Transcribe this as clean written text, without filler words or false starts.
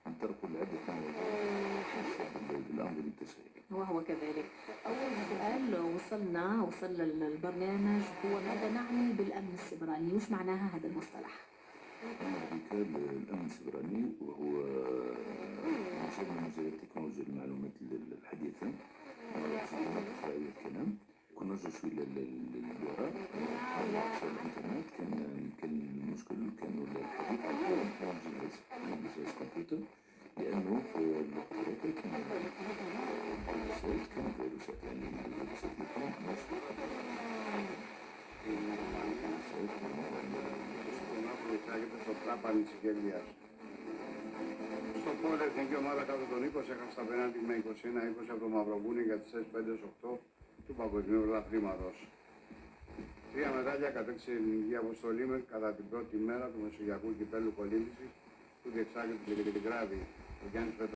عن طرق عدة مواضيع بالأمر التسهيلي. وهو كذلك. أول سؤال وصل للبرنامج هو ماذا نعني بالأمن السيبراني؟ وش معناها هذا المصطلح؟ الأمن السيبراني وهو مجال من مجالات تكنولوجيا المعلومات الحديثة في أي الكلام. كنا نرجع شوي للوراء على الإنترنت كان المشكل كانوا الحديث عن جهاز كمبيوتر، لأنه في الوقت هذاك كان فيروسات يعني الفيروسات اللي كانت ماشية στο τράπανι της Γελίας. Στο πόλο εθνική ομάδα κάτω των 20 έχασε τα πέναντι με 21-20 από το Μαυροβούνι για τις 4-5-8 του Παγκοσμίου Πρωταθλήματος. 3 μετάλλια κατέκτησε η ελληνική αποστολή κατά την πρώτη μέρα του Μεσογειακού Κυπέλλου Κολύμβησης που διεξάγεται στην Πετριγράδη. Ο Γιάννης